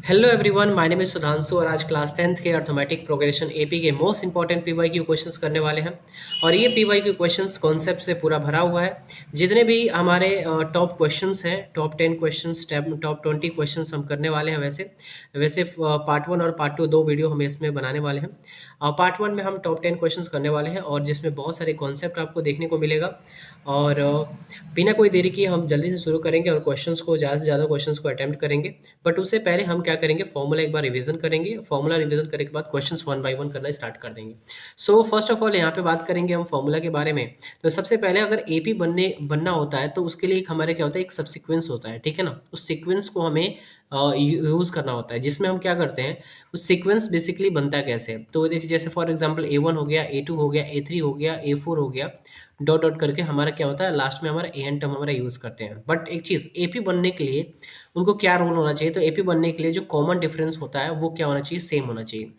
Hello everyone, my name is Sudhanshu और आज class 10th के अर्थमेटिक प्रोग्रेशन एपी के मोस्ट इंपॉर्टेंट पीवाईक्यू क्वेश्चंस करने वाले हैं। और ये पीवाईक्यू क्वेश्चंस कॉन्सेप्ट से पूरा भरा हुआ है। जितने भी हमारे टॉप क्वेश्चंस हैं, टॉप 10 क्वेश्चंस, टॉप 20 क्वेश्चंस हम करने वाले हैं। वैसे वैसे पार्ट 1 और पार्ट 2 दो वीडियो हम इसमें बनाने वाले हैं। पार्ट 1 में हम टॉप 10 क्वेश्चंस करने वाले हैं और जिसमें बहुत सारे कॉन्सेप्ट आपको देखने को मिलेगा। और बिना कोई देरी किए हम जल्दी से शुरू करेंगे और क्वेश्चंस को ज़्यादा से ज़्यादा क्वेश्चंस को अटेम्प्ट करेंगे। बट उससे पहले हम क्या करेंगे, फॉर्मूला एक बार रिवीजन करेंगे। फॉर्मूला रिवीजन करने के बाद क्वेश्चंस वन बाय वन करना स्टार्ट कर देंगे। सो फर्स्ट ऑफ ऑल यहाँ पे बात करेंगे हम फॉर्मूला के बारे में। तो सबसे पहले अगर एपी बनना होता है तो उसके लिए एक हमारे क्या होता है, एक सब सिक्वेंस होता है, ठीक है ना। उस सिक्वेंस को हमें यूज़ करना होता है, जिसमें हम क्या करते हैं, उस सीक्वेंस बेसिकली बनता कैसे है। तो देखिए, जैसे फॉर एग्जांपल A1 हो गया, A2 हो गया, A3 हो गया, A4 हो गया, डॉट डॉट करके हमारा क्या होता है, लास्ट में हमारा एन टर्म हमारा यूज़ करते हैं। बट एक चीज़, एपी बनने के लिए उनको क्या रूल होना चाहिए, तो एपी बनने के लिए जो कॉमन डिफरेंस होता है वो क्या होना चाहिए, सेम होना चाहिए।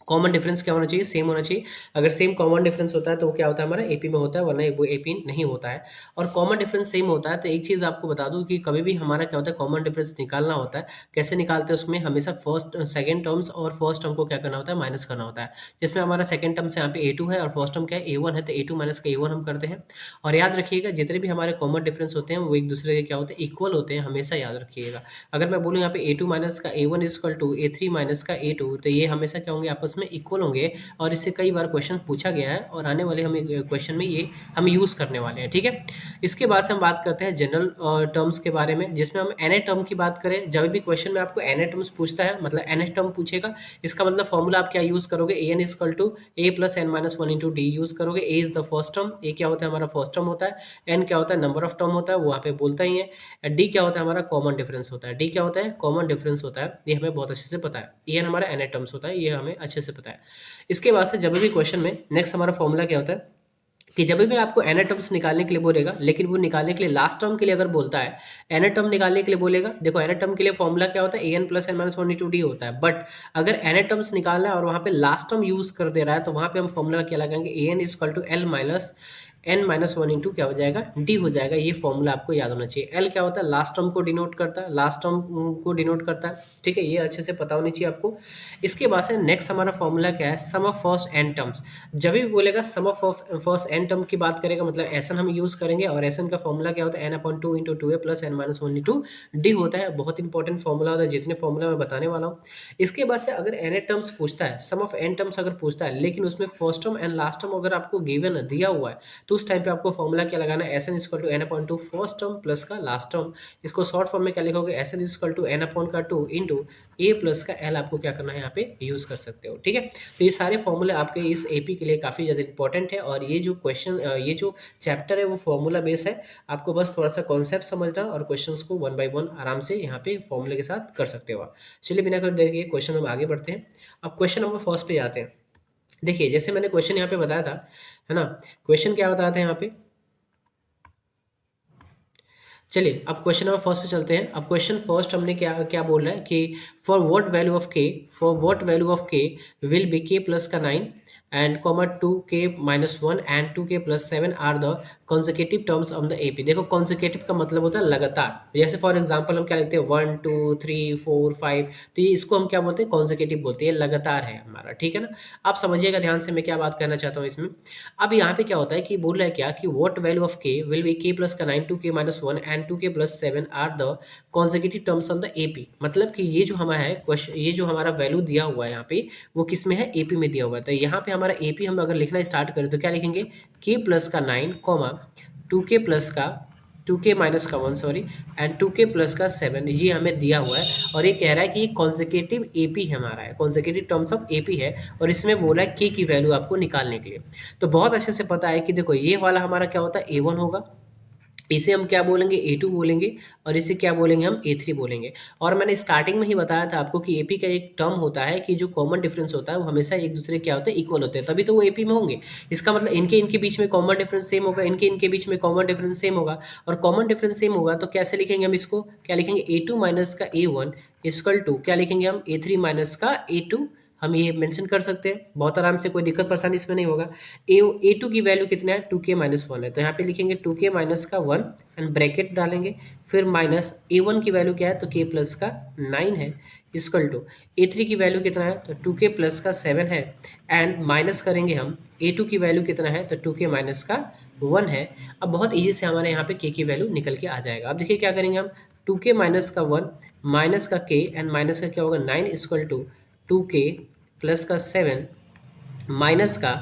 कॉमन डिफरेंस क्या होना चाहिए, सेम होना चाहिए। अगर सेम कॉमन डिफरेंस होता है तो वो क्या होता है, हमारा एपी में होता है, वरना वो एपी नहीं होता है। और कॉमन डिफरेंस सेम होता है तो एक चीज़ आपको बता दूं कि कभी भी हमारा क्या होता है, कॉमन डिफरेंस निकालना होता है। कैसे निकालते हैं, उसमें हमेशा फर्स्ट सेकंड टर्म्स और फर्स्ट टर्म को क्या करना होता है, माइनस करना होता है। जिसमें हमारा सेकंड टर्म से यहाँ पे A2 है और फर्स्ट टर्म क्या है, A1 है, तो A2 माइनस का A1 हम करते हैं। और याद रखिएगा, जितने भी हमारे कॉमन डिफरेंस होते हैं वो एक दूसरे के क्या होते हैं, इक्वल होते हैं, हमेशा याद रखिएगा। अगर मैं बोलूँ यहाँ पे A2 माइनस का A1 is equal to A3 minus का A2, तो ये हमेशा क्या होंगे, आपस में इक्वल होंगे। और इससे कई बार क्वेश्चन पूछा गया है और आने वाले हम क्वेश्चन में ये हम यूज़ करने वाले हैं, ठीक है। इसके बाद से हम बात करते हैं जनरल टर्म्स के बारे में, जिसमें हम एन टर्म की बात करें। जब भी क्वेश्चन में आपको एन टर्म्स पूछता है, मतलब एन टर्म पूछेगा, इसका मतलब फॉर्मूला आप क्या यूज़ करोगे, a n is equal to a plus N minus one into d use करोगे। A is the first term, a क्या होता है, हमारा फर्स्ट टर्म होता है। एन क्या होता है, नंबर ऑफ टर्म होता है, वो वहाँ पे बोलता ही है। डी क्या होता है, हमारा कॉमन डिफरेंस होता है। डी क्या होता है, कॉमन डिफरेंस होता है, ये हमें बहुत अच्छे से पता है। ए एन हमारा एन टर्म्स होता है, ये हमें अच्छे से पता है। इसके बाद से जब भी क्वेश्चन में नेक्स्ट हमारा फॉर्मूला क्या होता है, कि जब भी आपको एन टर्म्स निकालने के लिए बोलेगा, लेकिन वो निकालने के लिए लास्ट टर्म के लिए अगर बोलता है, एन टर्म निकालने के लिए बोलेगा, देखो एन टर्म के लिए फॉर्मूला क्या होता है, a n plus N minus one into d होता है। बट अगर एन टर्म्स निकालना है और वहाँ पे लास्ट टर्म यूज़ कर दे रहा है, तो वहाँ पे हम फॉर्मूला क्या लगाएंगे, a n is equal to L minus N minus one into क्या हो जाएगा, डी हो जाएगा। ये फॉर्मूला आपको याद होना चाहिए। एल क्या होता है, लास्ट टर्म को डिनोट करता है, लास्ट टर्म को डिनोट करता है, ठीक है। ये अच्छे से पता होनी चाहिए आपको। इसके बाद से नेक्स्ट हमारा फॉर्मूला क्या है, सम ऑफ फर्स्ट एन टर्म्स। जब भी बोलेगा सम ऑफ फर्स्ट एन टर्म की बात करेगा, मतलब एसन हम यूज़ करेंगे। और एसन का फॉर्मूला क्या होता है, n upon two into two a plus N minus one into d होता है। बहुत इंपॉर्टेंट फॉर्मूला होता है, जितने फॉर्मूला मैं बताने वाला हूँ। इसके बाद से अगर एन टर्म्स पूछता है, सम ऑफ एन टर्म्स अगर पूछता है, लेकिन उसमें first term and last term अगर आपको गिवन दिया हुआ है, तो उस टाइम पे आपको फॉर्मूला क्या लगाना है, S N equal to N upon two first term plus का लास्ट टर्म। इसको शॉर्ट फॉर्म में क्या लिखोगे, S N equal to N upon का टू इंटू ए प्लस का एल आपको क्या करना है, यहाँ पे यूज़ कर सकते हो, ठीक है। तो ये सारे फॉर्मूले आपके इस एपी के लिए काफ़ी ज़्यादा इंपॉर्टेंट है। और ये जो क्वेश्चन, ये जो चैप्टर है वो फॉर्मूला बेस है। आपको बस थोड़ा सा कॉन्सेप्ट समझना और क्वेश्चंस को वन बाय वन आराम से यहाँ पे फॉर्मूले के साथ कर सकते हो आप। चलिए बिना कर देर के क्वेश्चन हम आगे बढ़ते हैं। अब क्वेश्चन नंबर फर्स्ट पे जाते हैं। देखिए, जैसे मैंने क्वेश्चन यहाँ पे बताया था, है ना। क्वेश्चन क्या बताया था यहाँ पे, चलिए अब क्वेश्चन नंबर फर्स्ट पे चलते हैं। अब क्वेश्चन फर्स्ट हमने क्या क्या बोल रहा है कि for what value of K, for what value of K will be K plus का 9 and comma 2k minus 1 and 2k plus 7 are the consecutive terms of the AP. देखो कॉन्जिक्यूटिव का मतलब होता है लगातार। जैसे फॉर एग्जांपल हम क्या लिखते हैं, 1 2 3 4 5, तो ये इसको हम क्या बोलते हैं, कॉन्जिक्यूटिव बोलते हैं। ये लगातार है हमारा, ठीक है ना। आप समझिएगा ध्यान से, मैं क्या बात करना चाहता हूँ इसमें। अब यहाँ पे क्या होता है कि बोल रहा है क्या कि what value of K will be K plus का 9 2k minus 1 and 2k plus 7 are the consecutive terms of the AP. मतलब कि ये जो हमारा है क्वेश्चन, ये जो हमारा वैल्यू दिया हुआ है यहाँ पे, वो किस में है, एपी में दिया हुआ है। तो यहाँ पे हमारा एपी हम अगर लिखना स्टार्ट करें तो क्या लिखेंगे, के प्लस का 9 कॉमा 2k प्लस का 2k माइनस का 1 सॉरी एंड 2k प्लस का 7, ये हमें दिया हुआ है। और ये कह रहा है कि ये कॉन्जिक्यूटिव एपी हमारा है, कॉन्जिक्यूटिव टर्म्स ऑफ एपी है। और इसमें बोला है के की वैल्यू आपको निकालने के लिए। तो बहुत अच्छे से पता है कि देखो ये वाला हमारा क्या होता है, A1 होगा, इसे हम क्या बोलेंगे, A2 बोलेंगे, और इसे क्या बोलेंगे, हम A3 बोलेंगे। और मैंने स्टार्टिंग में ही बताया था आपको कि एपी का एक टर्म होता है कि जो कॉमन डिफरेंस होता है वो हमेशा एक दूसरे क्या होते हैं, इक्वल होते हैं, तभी तो वो एपी में होंगे। इसका मतलब इनके इनके बीच में कॉमन डिफरेंस सेम होगा, इनके इनके बीच में कॉमन डिफरेंस सेम होगा। और कॉमन डिफरेंस सेम होगा तो कैसे लिखेंगे हम इसको, क्या लिखेंगे, A2 माइनस का A1 इक्वल टू क्या लिखेंगे हम, A3 माइनस का A2 हम ये मेंशन कर सकते हैं बहुत आराम से, कोई दिक्कत परेशानी इसमें नहीं होगा। A2 की वैल्यू कितना है, 2k-1 है, तो यहाँ पे लिखेंगे 2k-1 एंड ब्रैकेट डालेंगे, फिर माइनस A1 की वैल्यू क्या है, तो k प्लस का 9 है, इक्वल टू A3 की वैल्यू कितना है, तो 2k प्लस का 7 है, एंड माइनस करेंगे हम A2 की वैल्यू कितना है, तो 2k-1 है। अब बहुत ईजी से हमारे यहाँ पे k की वैल्यू निकल के आ जाएगा। अब देखिए क्या करेंगे हम, 2k-1 माइनस का k एंड माइनस का क्या होगा 9 इक्वल टू 2k प्लस का 7 माइनस का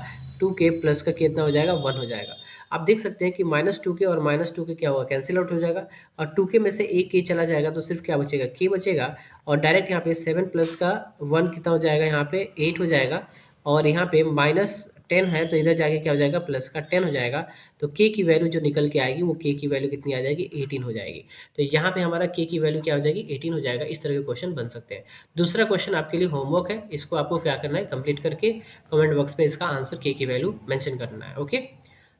2k प्लस का कितना हो जाएगा, 1 हो जाएगा। आप देख सकते हैं कि -2k और -2k क्या होगा, कैंसिल आउट हो जाएगा, और 2k में से एक k चला जाएगा तो सिर्फ क्या बचेगा, k बचेगा, और डायरेक्ट यहाँ पे 7 प्लस का 1 कितना हो जाएगा, यहाँ पे 8 हो जाएगा, और यहाँ पे -10 है तो इधर जाके क्या हो जाएगा, प्लस का 10 हो जाएगा। तो k की वैल्यू जो निकल के आएगी वो k की वैल्यू कितनी आ जाएगी, 18 हो जाएगी। तो यहाँ पे हमारा k की वैल्यू क्या हो जाएगी, 18 हो जाएगा। इस तरह के क्वेश्चन बन सकते हैं। दूसरा क्वेश्चन आपके लिए होमवर्क है, इसको आपको क्या करना है, कंप्लीट करके कमेंट बॉक्स में इसका आंसर k की वैल्यू मेंशन करना है। ओके,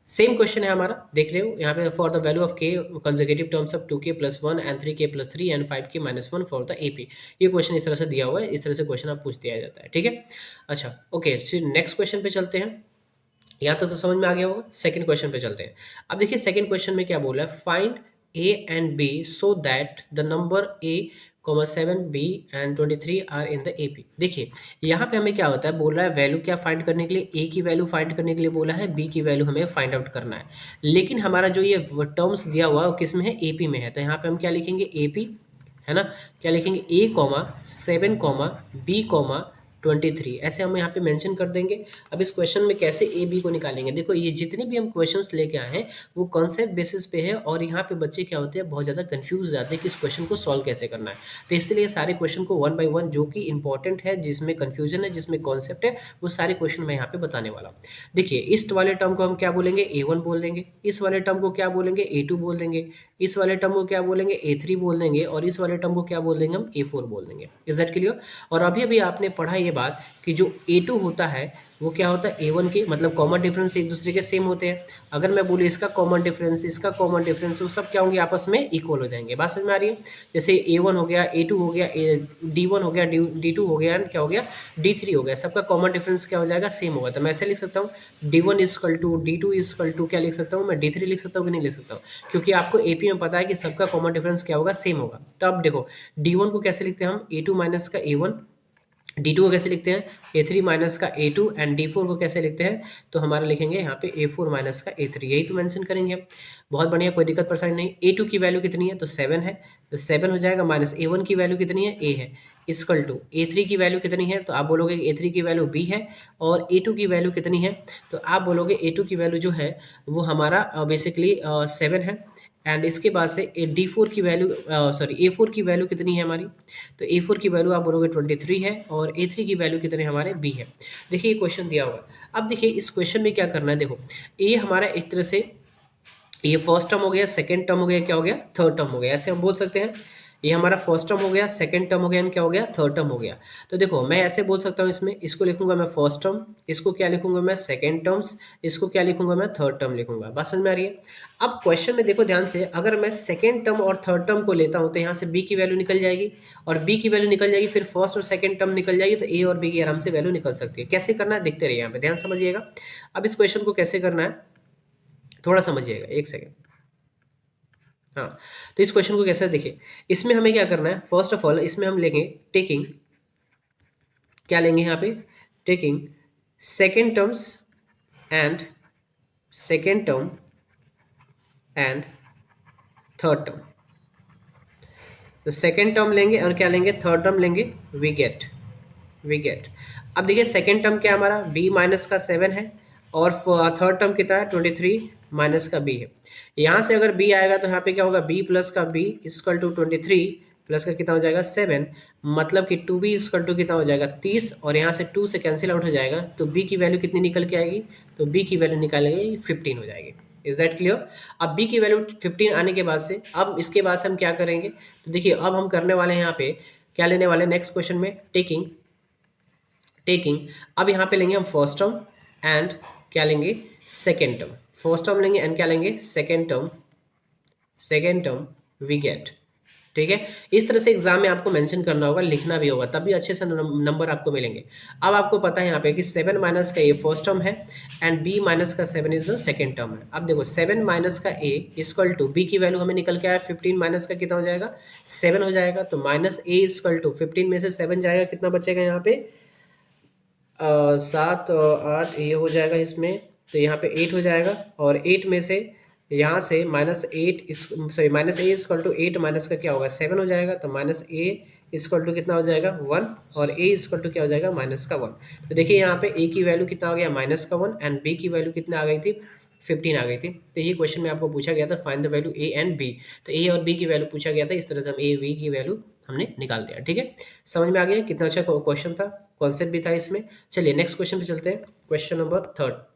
सेम क्वेश्चन है हमारा, देख रहे हो यहाँ पे, for the value of k consecutive terms of 2k+1 and 3k+3 and 5k-1 for the AP। ये क्वेश्चन इस तरह से दिया हुआ है, इस तरह से क्वेश्चन आप पूछ दिया जाता है, ठीक है। अच्छा ओके, फिर नेक्स्ट क्वेश्चन पे चलते हैं। यहाँ तक तो समझ में आ गया होगा। सेकंड क्वेश्चन पे चलते हैं। अब देखिए सेकंड क्वेश्चन में क्या बोला है, find a and b so that the number a, 7 b and 23 are in the AP। देखिए यहाँ पे हमें क्या होता है, बोल रहा है वैल्यू क्या फाइंड करने के लिए, a की वैल्यू फाइंड करने के लिए बोला है, b की वैल्यू हमें फाइंड आउट करना है। लेकिन हमारा जो ये टर्म्स दिया हुआ है वो किस में है, AP में है। तो यहाँ पे हम क्या लिखेंगे, AP है ना, क्या लिखेंगे, a, 7, b, 23, ऐसे हम यहाँ पे मेंशन कर देंगे। अब इस क्वेश्चन में कैसे ए बी को निकालेंगे, देखो ये जितने भी हम क्वेश्चंस लेके आए हैं वो कॉन्सेप्ट बेसिस पे है, और यहाँ पे बच्चे क्या होते हैं, बहुत ज़्यादा कंफ्यूज हो जाते हैं कि इस क्वेश्चन को सॉल्व कैसे करना है। तो इसलिए सारे क्वेश्चन को 1 बाय 1 जो कि इंपॉर्टेंट है, जिसमें कन्फ्यूजन है, जिसमें कॉन्सेप्ट है, वो सारे क्वेश्चन मैं यहाँ पे बताने वाला हूँ। देखिए इस वाले टर्म को हम क्या बोलेंगे, A1 बोल देंगे, इस वाले टर्म को क्या बोलेंगे, A2 बोल देंगे, इस वाले टर्म को क्या बोलेंगे, A3 बोल देंगे, और इस वाले टर्म को क्या बोल देंगे हम, A4 बोल देंगे। Is that clear. और अभी अभी आपने पढ़ा ये बात कि जो A2 होता है वो क्या होता है, A1 के, मतलब कॉमन डिफरेंस एक दूसरे के सेम होते हैं। अगर मैं बोलूँ इसका कॉमन डिफरेंस, इसका कॉमन डिफरेंस, वो सब क्या होंगे, आपस में इक्वल हो जाएंगे। बात समझ में आ रही है। जैसे A1 हो गया, A2 हो गया, D1 हो गया, D2 हो गया, क्या हो गया, D3 हो गया, सबका कॉमन डिफरेंस क्या हो जाएगा, सेम होगा। तो मैं ऐसे लिख सकता हूँ D1 equal to D2 equal to क्या लिख सकता हूँ मैं, D3 लिख सकता हूँ कि नहीं लिख सकता हूँ, क्योंकि आपको AP में पता है कि सबका कॉमन डिफरेंस क्या होगा, सेम होगा। तो अब देखो D1 को कैसे लिखते हैं हम, A2 माइनस का A1, D2 को कैसे लिखते हैं, A3 माइनस का A2, एंड D4 को कैसे लिखते हैं, तो हमारा लिखेंगे यहाँ पे A4 माइनस का A3, यही तो मेंशन करेंगे हम। बहुत बढ़िया, कोई दिक्कत परेशानी नहीं। A2 की वैल्यू कितनी है, तो 7 है, तो 7 हो जाएगा, माइनस A1 की वैल्यू कितनी है, A है, इक्वल टू A3 की वैल्यू कितनी है, तो आप बोलोगे A3 की वैल्यू B है, और A2 की वैल्यू कितनी है, तो आप बोलोगे A2 की वैल्यू जो है वो हमारा बेसिकली 7 है, एंड इसके बाद से D4 की वैल्यू, सॉरी A4 की वैल्यू कितनी है हमारी, तो A4 की वैल्यू आप बोलोगे 23 है, और A3 की वैल्यू कितने हमारे B है। देखिए ये क्वेश्चन दिया हुआ। अब देखिए इस क्वेश्चन में क्या करना है, देखो ये हमारा एक तरह से ये फर्स्ट टर्म हो गया, सेकंड टर्म हो गया, क्या हो गया, थर्ड टर्म हो गया, ऐसे हम बोल सकते हैं। ये हमारा फर्स्ट टर्म हो गया, सेकंड टर्म हो गया, एंड क्या हो गया, थर्ड टर्म हो गया। तो देखो मैं ऐसे बोल सकता हूँ, इसमें इसको लिखूंगा मैं फर्स्ट टर्म, इसको क्या लिखूंगा मैं सेकंड टर्म्स, इसको क्या लिखूंगा मैं थर्ड टर्म लिखूंगा। बात समझ में आ रही है। अब क्वेश्चन में देखो ध्यान से, अगर मैं सेकंड टर्म और थर्ड टर्म को लेता हूँ तो यहाँ से B की वैल्यू निकल जाएगी, और B की वैल्यू निकल जाएगी, फिर फर्स्ट और सेकंड टर्म निकल जाएगी, तो A और B की आराम से वैल्यू निकल सकती है। कैसे करना है देखते रहिए, यहाँ पे ध्यान समझिएगा। अब इस क्वेश्चन को कैसे करना है थोड़ा समझिएगा, एक सेकेंड। हाँ, तो इस क्वेश्चन को कैसे, देखिए इसमें हमें क्या करना है, फर्स्ट ऑफ ऑल इसमें हम लेंगे टेकिंग, क्या लेंगे यहाँ पे, taking second terms and second term and third term. तो सेकेंड टर्म लेंगे और क्या लेंगे, थर्ड टर्म लेंगे, वी गेट। अब देखिए सेकेंड टर्म क्या हमारा B माइनस का 7 है, और थर्ड टर्म कितना है 23 माइनस का B है। यहाँ से अगर B आएगा तो यहाँ पे क्या होगा, B प्लस का B इक्वल टू 23 प्लस का कितना हो जाएगा 7, मतलब कि 2B इक्वल टू कितना हो जाएगा 30, और यहाँ से 2 से कैंसिल आउट हो जाएगा, तो B की वैल्यू कितनी निकल के आएगी, तो B की वैल्यू निकालेंगे 15 हो जाएगी। Is that clear. अब B की वैल्यू 15 आने के बाद से, अब इसके बाद से हम क्या करेंगे, तो देखिए अब हम करने वाले हैं यहाँ पे क्या लेने वाले हैं नेक्स्ट क्वेश्चन में, टेकिंग। अब यहाँ पे लेंगे हम फर्स्ट टर्म एंड क्या लेंगे, सेकेंड टर्म। फर्स्ट टर्म लेंगे एंड क्या लेंगे, सेकेंड टर्म वी गेट। ठीक है। इस तरह से एग्जाम में आपको मेंशन करना होगा, लिखना भी होगा, तभी अच्छे से नंबर आपको मिलेंगे। अब आपको पता है यहाँ पे कि 7 माइनस का ए फर्स्ट टर्म है एंड बी माइनस का 7 इज द सेकेंड टर्म है। अब देखो 7 माइनस का ए इक्वल टू बी की वैल्यू हमें निकल के आया 15 माइनस का कितना हो जाएगा 7 हो जाएगा। तो माइनस ए इक्वल टू 15 में से 7 जाएगा, कितना बचेगा यहाँ पे 7 8 ये हो जाएगा इसमें, तो यहाँ पे 8 हो जाएगा। और 8 में से यहाँ से -8 इस sorry minus A equal to 8 minus का क्या होगा 7 हो जाएगा। तो माइनस ए इक्वल टू कितना हो जाएगा 1 और ए इक्वल टू क्या हो जाएगा माइनस का 1। तो देखिए यहाँ पे ए की वैल्यू कितना हो गया माइनस का 1 एंड बी की वैल्यू कितना आ गई थी 15 आ गई थी। तो ये क्वेश्चन में आपको पूछा गया था find the value A and B. तो ए और बी की वैल्यू पूछा गया था, इस तरह से हम ए बी की वैल्यू हमने निकाल दिया। ठीक है, समझ में आ गया कितना अच्छा क्वेश्चन था, कॉन्सेप्ट भी था इसमें। चलिए नेक्स्ट क्वेश्चन पे चलते हैं, क्वेश्चन नंबर 3।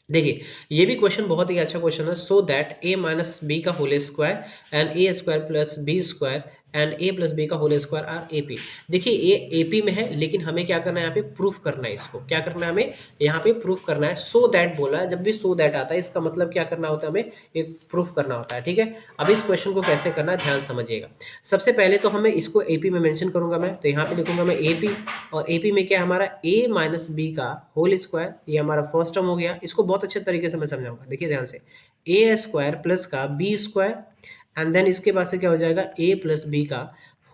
देखिए ये भी क्वेश्चन बहुत ही अच्छा क्वेश्चन है। So that a minus b का whole square and a square plus B square and a plus b का whole square are A P. देखिए ये ए पी में है, लेकिन हमें क्या करना है यहाँ पे प्रूफ करना है इसको। क्या करना है हमें यहाँ पे प्रूफ करना है। सो दैट बोला है, जब भी सो दैट आता है इसका मतलब क्या करना होता है, हमें एक प्रूफ करना होता है। ठीक है, अब इस क्वेश्चन को कैसे करना है ध्यान समझिएगा। सबसे पहले तो हमें इसको ए पी में मेंशन करूंगा मैं, तो यहाँ पे लिखूंगा मैं ए पी, और ए पी में क्या है हमारा ए माइनस बी का होल स्क्वायर, ये हमारा फर्स्ट टर्म हो गया। इसको बहुत अच्छे तरीके से मैं समझाऊंगा, देखिए ध्यान से, ए स्क्वायर प्लस का बी स्क्वायर एंड देन इसके बाद से क्या हो जाएगा ए प्लस बी का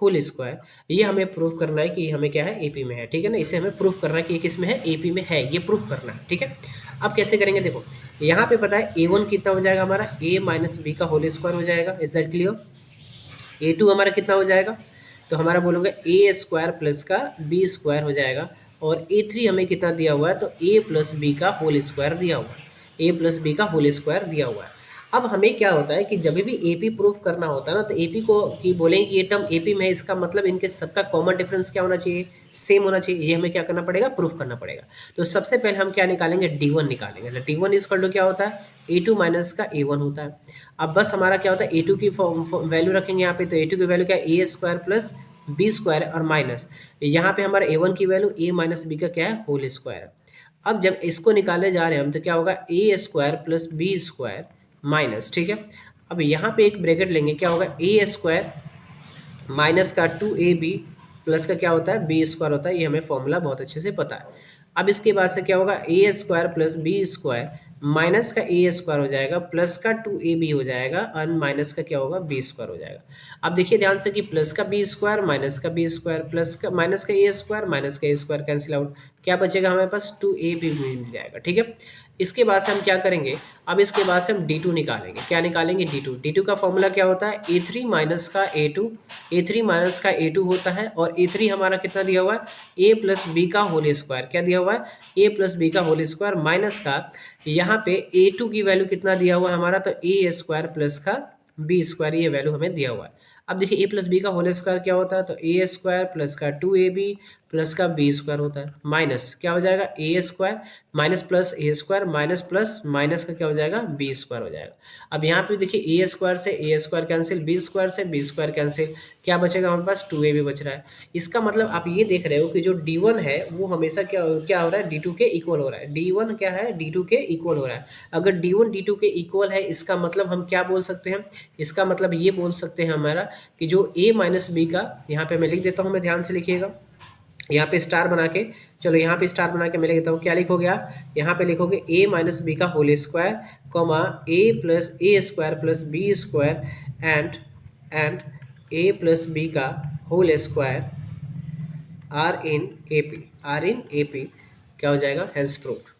होल स्क्वायर। ये हमें प्रूफ करना है कि हमें क्या है एपी में है। ठीक है ना, इसे हमें प्रूफ करना है कि ये किस में है एपी में है, ये प्रूफ करना है। ठीक है, अब कैसे करेंगे, देखो यहाँ पे पता है a1 कितना हो जाएगा हमारा a माइनस बी का होल स्क्वायर हो जाएगा, इज दैट क्लियर। a2 हमारा कितना हो जाएगा, तो हमारा बोलूँगा ए स्क्वायर प्लस का बी स्क्वायर हो जाएगा। और a3 हमें कितना दिया हुआ है, तो a प्लस बी का होल स्क्वायर दिया हुआ है, a प्लस बी का होल स्क्वायर दिया हुआ है। अब हमें क्या होता है कि जब भी एपी प्रूफ करना होता है ना, तो एपी को कि बोलेंगे कि ये टर्म एपी में है, इसका मतलब इनके सबका कॉमन डिफरेंस क्या होना चाहिए, सेम होना चाहिए। ये हमें क्या करना पड़ेगा, प्रूफ करना पड़ेगा। तो सबसे पहले हम क्या निकालेंगे, d1 निकालेंगे। तो d1 इज इक्वल टू क्या होता है, a2 माइनस का a1 होता है। अब बस हमारा क्या होता है, a2 की वैल्यू रखेंगे यहाँ पे, तो a2 की वैल्यू क्या है, a square plus B square और माइनस यहाँ पे हमारा a1 की वैल्यू a माइनस बी का क्या है, होल स्क्वायर है। अब जब इसको निकाले जा रहे हैं हम, तो क्या होगा a square plus B square minus, ठीक है। अब यहाँ पे एक ब्रैकेट लेंगे, क्या होगा ए स्क्वायर माइनस का 2ab प्लस का क्या होता है बी स्क्वायर होता है, ये हमें फॉर्मूला बहुत अच्छे से पता है। अब इसके बाद से क्या होगा a square plus B square minus का ए स्क्वायर हो जाएगा प्लस का 2ab हो जाएगा और माइनस का क्या होगा बी स्क्वायर हो जाएगा। अब देखिए ध्यान से कि प्लस का बी स्क्वायर माइनस का बी स्क्वायर प्लस का माइनस का ए स्क्वायर माइनस का ए स्क्वायर कैंसिल आउट, क्या बचेगा हमारे पास 2ab मिल जाएगा। ठीक है, इसके बाद से हम क्या करेंगे, अब इसके बाद से हम d2 निकालेंगे। क्या निकालेंगे, d2 का फॉर्मूला क्या होता है, a3 माइनस का a2, a3 माइनस का a2 होता है। और a3 हमारा कितना दिया हुआ है a प्लस बी का होल स्क्वायर, क्या दिया हुआ है a प्लस बी का होल स्क्वायर माइनस का यहाँ पे a2 की वैल्यू कितना दिया हुआ है हमारा, तो a स्क्वायर प्लस का बी स्क्वायर, ये वैल्यू हमें दिया हुआ है। अब देखिए a प्लस बी का होल स्क्वायर क्या होता है, तो a स्क्वायर प्लस का 2ab प्लस का बी स्क्वायर होता है माइनस क्या हो जाएगा ए square minus plus a square minus plus minus का क्या हो जाएगा बी स्क्वायर हो जाएगा। अब यहाँ पे देखिए ए स्क्वायर से ए स्क्वायर कैंसिल, बी स्क्वायर से बी स्क्वायर कैंसिल, क्या बचेगा हमारे पास 2ab बच रहा है। इसका मतलब आप ये देख रहे हो कि जो d1 है वो हमेशा क्या हो रहा है d2 के इक्वल हो रहा है। d1 क्या है d2 के इक्वल हो रहा है। अगर d1 d2 के इक्वल है, इसका मतलब हम क्या बोल सकते हैं, इसका मतलब ये बोल सकते हैं हमारा कि जो a माइनस बी का, यहाँ पे मैं लिख देता हूँ, मैं ध्यान से लिखिएगा यहाँ पे स्टार बना के, चलो यहाँ पे स्टार बना के मैं लिख देता हूँ, क्या लिखोगे आप, यहाँ पे लिखोगे a माइनस बी का whole square comma a plus a square plus B square and a plus b का whole square are in A P क्या हो जाएगा, हेंस प्रूफ।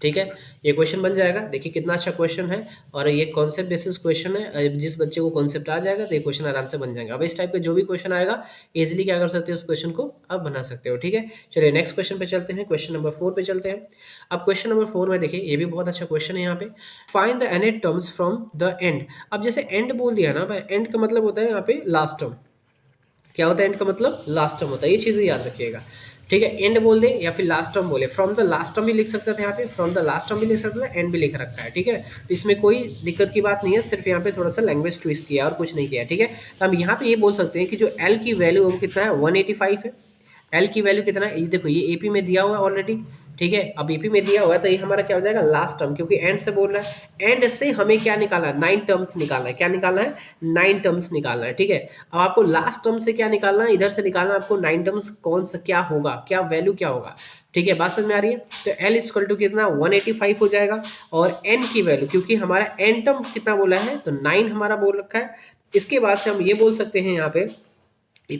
ठीक है, ये क्वेश्चन बन जाएगा। देखिए कितना अच्छा क्वेश्चन है और ये कॉन्सेप्ट बेसिस क्वेश्चन है। जिस बच्चे को कॉन्सेप्ट आ जाएगा तो ये क्वेश्चन आराम से बन जाएगा। अब इस टाइप का जो भी क्वेश्चन आएगा इजीली क्या कर सकते हो, उस क्वेश्चन को आप बना सकते हो। ठीक है, चलिए नेक्स्ट क्वेश्चन पे चलते हैं, क्वेश्चन नंबर 4 पे चलते हैं। अब क्वेश्चन नंबर 4 में देखिए ये भी बहुत अच्छा क्वेश्चन है। यहाँ पे find the N terms from the end. अब जैसे एंड बोल दिया ना, एंड का मतलब होता है यहाँ पे लास्ट टर्म। क्या होता है एंड का मतलब, लास्ट टर्म होता है, ये चीज़ें याद रखिएगा। ठीक है, एंड बोल दे या फिर लास्ट टर्म बोले, फ्रॉम द लास्ट टर्म भी लिख सकते थे यहाँ पे, फ्रॉम द लास्ट टर्म भी लिख सकते थे, एंड भी लिख रखा है। ठीक है, तो इसमें कोई दिक्कत की बात नहीं है, सिर्फ यहाँ पे थोड़ा सा लैंग्वेज ट्विस्ट किया और कुछ नहीं किया। ठीक है, तो हम यहाँ पे ये बोल सकते हैं कि जो एल की वैल्यू वो कितना है 185 है। एल की वैल्यू कितना है, ये देखो ये एपी में दिया हुआ है ऑलरेडी, ठीक है। अब ईपी में दिया हुआ है तो ये हमारा क्या हो जाएगा, लास्ट टर्म, क्योंकि एंड से बोल रहा है। एंड से हमें क्या निकालना है, 9 टर्म्स निकालना है। क्या निकालना है, 9 टर्म्स निकालना है, ठीक है। अब आपको लास्ट टर्म से क्या निकालना है, इधर से निकालना है आपको 9 टर्म्स कौन सा क्या होगा, क्या वैल्यू क्या होगा, ठीक है। बात समझ में आ रही है। तो एल इक्वल टू कितना 185 हो जाएगा, और एन की वैल्यू, क्योंकि हमारा एन टर्म कितना बोला है तो 9 हमारा बोल रखा है। इसके बाद से हम ये बोल सकते हैं यहाँ पे